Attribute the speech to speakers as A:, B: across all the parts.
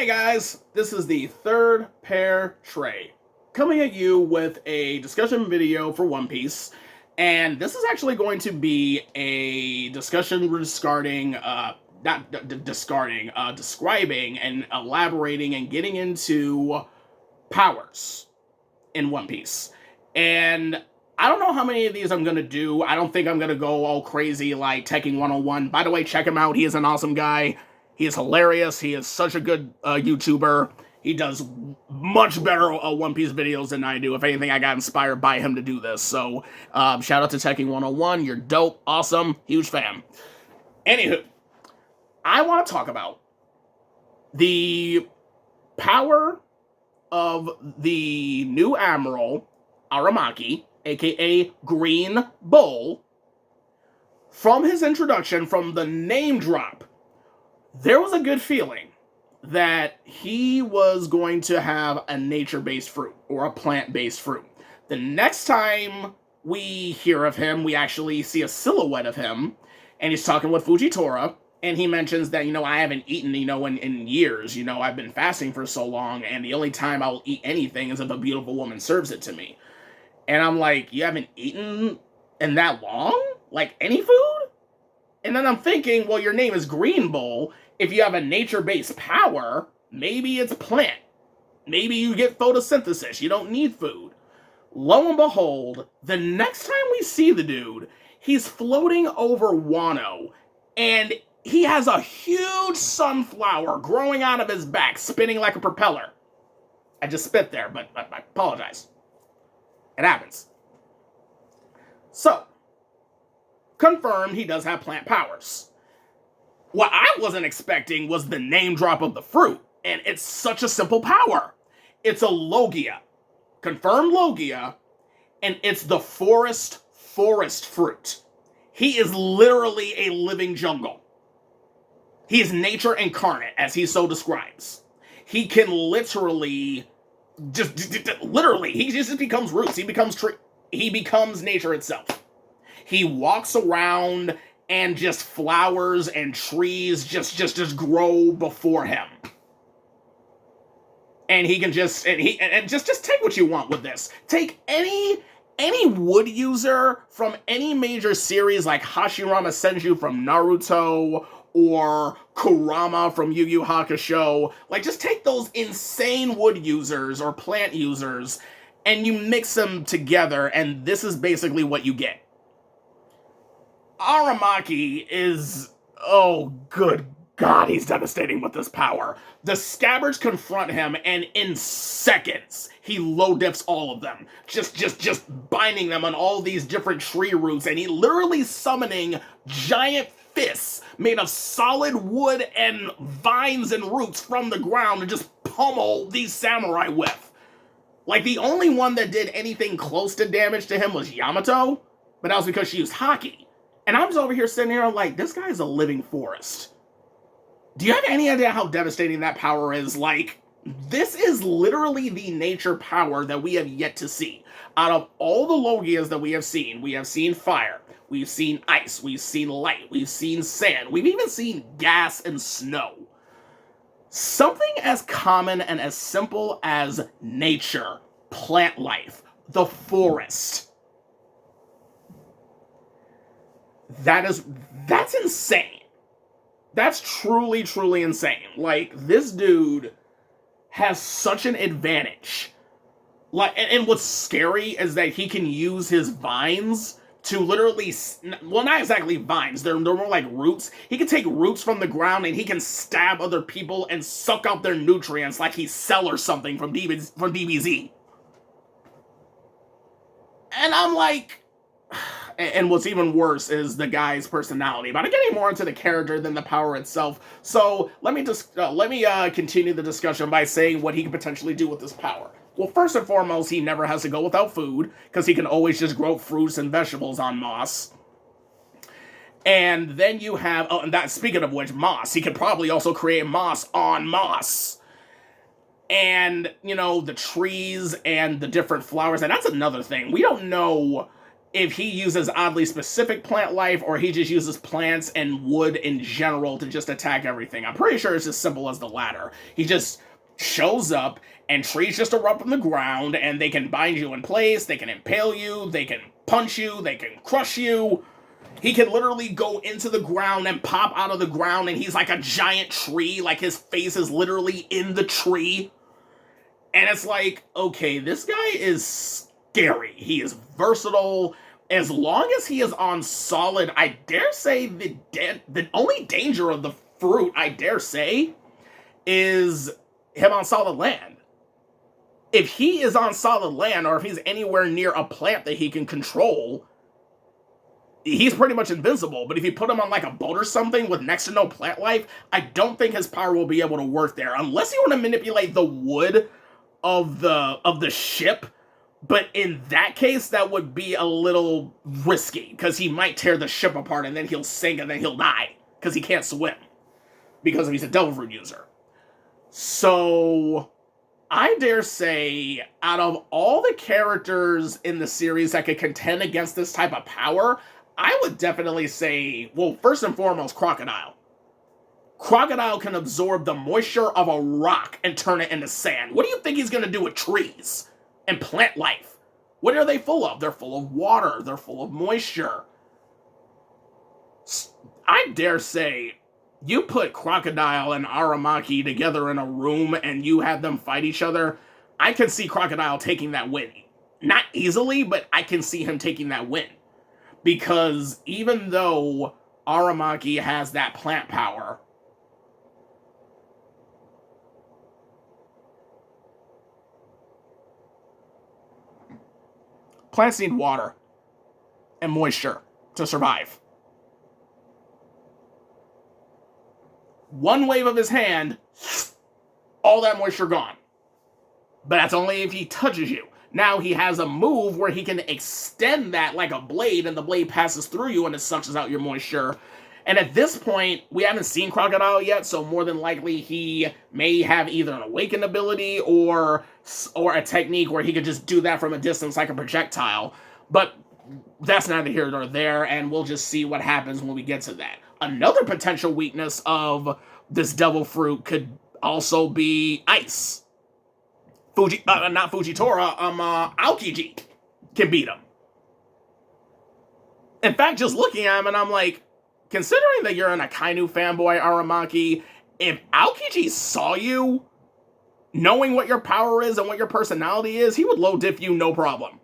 A: Hey guys, this is the third pair Trey, coming at you with a discussion video for One Piece, and this is actually going to be a discussion discarding, not discarding, describing and elaborating and getting into powers in One Piece. And I don't know how many of these I'm gonna do. I don't think I'm gonna go all crazy like Tekken 101. By the way, check him out. He is an awesome guy. He is hilarious. He is such a good YouTuber. He does much better One Piece videos than I do. If anything, I got inspired by him to do this. So, shout out to Tekken 101. You're dope, awesome, huge fan. Anywho, I want to talk about the power of the new Admiral, Aramaki, aka Green Bull. From his introduction, from the name drop, there was a good feeling that he was going to have a nature-based fruit or a plant-based fruit. The next time we hear of him, we actually see a silhouette of him, and he's talking with Fujitora, and he mentions that, I haven't eaten, in years. I've been fasting for so long, and the only time I'll eat anything is if a beautiful woman serves it to me. And I'm like, you haven't eaten in that long? Like, any food? And then I'm thinking, well, your name is Green Bull. If you have a nature-based power, maybe it's plant. Maybe you get photosynthesis. You don't need food. Lo and behold, the next time we see the dude, he's floating over Wano, and he has a huge sunflower growing out of his back, spinning like a propeller. I just spit there, but I apologize. It happens. So, confirmed he does have plant powers. What I wasn't expecting was the name drop of the fruit, and it's such a simple power. It's a Logia. Confirmed Logia, and it's the forest fruit. He is literally a living jungle. He is nature incarnate, as he so describes. He can literally, he just becomes roots. He becomes tree. He becomes nature itself. He walks around and just flowers and trees just grow before him. And he can just take what you want with this. Take any wood user from any major series like Hashirama Senju from Naruto or Kurama from Yu Yu Hakusho. Like, just take those insane wood users or plant users and you mix them together, and this is basically what you get. Aramaki is, oh good God, he's devastating with this power. The scabbards confront him, and in seconds, he low diffs all of them. Just binding them on all these different tree roots, and he literally summoning giant fists made of solid wood and vines and roots from the ground to just pummel these samurai with. Like, the only one that did anything close to damage to him was Yamato, but that was because she used Haki. And I'm just over here sitting here like, this guy is a living forest. Do you have any idea how devastating that power is? Like, this is literally the nature power that we have yet to see. Out of all the Logias that we have seen fire, we've seen ice, we've seen light, we've seen sand, we've even seen gas and snow. Something as common and as simple as nature, plant life, the forest. That's insane. That's truly, truly insane. Like, this dude has such an advantage. Like, and what's scary is that he can use his vines to literally, well, not exactly vines, they're more like roots. He can take roots from the ground and he can stab other people and suck out their nutrients like he's Cell or something from DBZ. And I'm like, and what's even worse is the guy's personality. But I'm getting more into the character than the power itself. So let me continue the discussion by saying what he could potentially do with this power. Well, first and foremost, he never has to go without food, because he can always just grow fruits and vegetables on moss. And then you have, and that, speaking of which, moss. He could probably also create moss on moss. And, the trees and the different flowers. And that's another thing. We don't know if he uses oddly specific plant life or he just uses plants and wood in general to just attack everything. I'm pretty sure it's as simple as the latter. He just shows up and trees just erupt from the ground and they can bind you in place, they can impale you, they can punch you, they can crush you. He can literally go into the ground and pop out of the ground and he's like a giant tree, like his face is literally in the tree. And it's like, okay, this guy is scary. He is versatile. As long as he is on solid, I dare say the only danger of the fruit, I dare say, is him on solid land. If he is on solid land, or if he's anywhere near a plant that he can control, he's pretty much invincible. But if you put him on like a boat or something with next to no plant life, I don't think his power will be able to work there. Unless you want to manipulate the wood of the ship. But in that case, that would be a little risky, because he might tear the ship apart and then he'll sink and then he'll die, because he can't swim, because he's a Devil Fruit user. So, I dare say, out of all the characters in the series that could contend against this type of power, I would definitely say, well, first and foremost, Crocodile. Crocodile can absorb the moisture of a rock and turn it into sand. What do you think he's going to do with trees and plant life? What are they full of? They're full of water. They're full of moisture. I dare say, you put Crocodile and Aramaki together in a room and you have them fight each other, I can see Crocodile taking that win. Not easily, but I can see him taking that win. Because even though Aramaki has that plant power, plants need water and moisture to survive. One wave of his hand, all that moisture gone. But that's only if he touches you. Now he has a move where he can extend that like a blade, and the blade passes through you and it sucks out your moisture. And at this point, we haven't seen Crocodile yet, so more than likely he may have either an awakened ability or a technique where he could just do that from a distance like a projectile. But that's neither here nor there, and we'll just see what happens when we get to that. Another potential weakness of this Devil Fruit could also be ice. Not Fujitora, Aokiji can beat him. In fact, just looking at him, and I'm like, considering that you're an Akainu fanboy, Aramaki, if Aokiji saw you, knowing what your power is and what your personality is, he would low diff you no problem.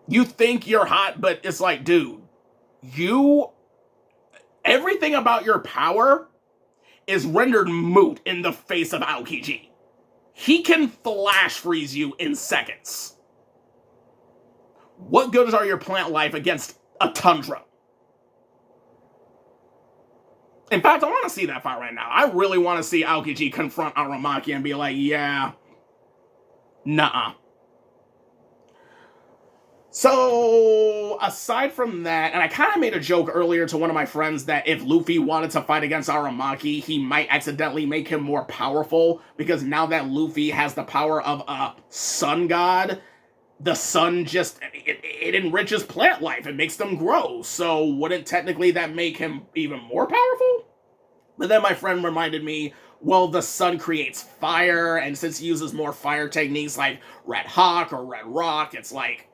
A: You think you're hot, but it's like, dude, everything about your power is rendered moot in the face of Aokiji. He can flash freeze you in seconds. What good are your plant life against a tundra? In fact, I want to see that fight right now. I really want to see Aokiji confront Aramaki and be like, yeah, nuh-uh. So, aside from that, and I kind of made a joke earlier to one of my friends that if Luffy wanted to fight against Aramaki, he might accidentally make him more powerful, because now that Luffy has the power of a sun god, the sun just, it enriches plant life, it makes them grow, so wouldn't technically that make him even more powerful? But then my friend reminded me, well, the sun creates fire, and since he uses more fire techniques like Red Hawk or Red Rock, it's like,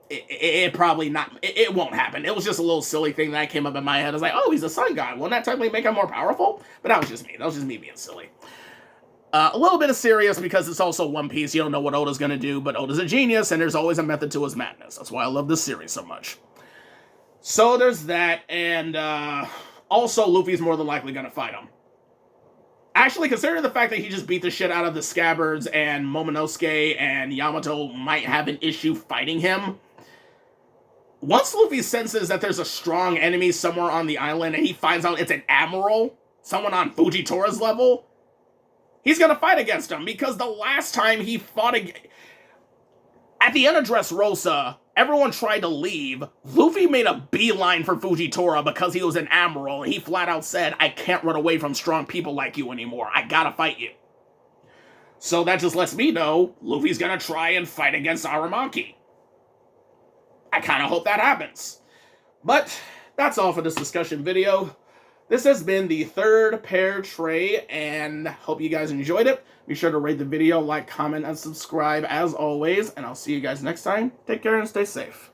A: it probably not, it won't happen. It was just a little silly thing that came up in my head. I was like, oh, he's a sun god. Won't that technically make him more powerful? But that was just me. That was just me being silly. A little bit of serious, because it's also One Piece. You don't know what Oda's going to do, but Oda's a genius, and there's always a method to his madness. That's why I love this series so much. So there's that, and also Luffy's more than likely going to fight him. Actually, considering the fact that he just beat the shit out of the Scabbards, and Momonosuke and Yamato might have an issue fighting him, once Luffy senses that there's a strong enemy somewhere on the island and he finds out it's an admiral, someone on Fujitora's level, he's gonna fight against him, because the last time he fought at the end of Dressrosa, everyone tried to leave. Luffy made a beeline for Fujitora because he was an admiral, and he flat out said, I can't run away from strong people like you anymore. I gotta fight you. So that just lets me know Luffy's gonna try and fight against Aramaki. I kind of hope that happens. But that's all for this discussion video. This has been the third pair tray, and hope you guys enjoyed it. Be sure to rate the video, like, comment, and subscribe as always, and I'll see you guys next time. Take care and stay safe.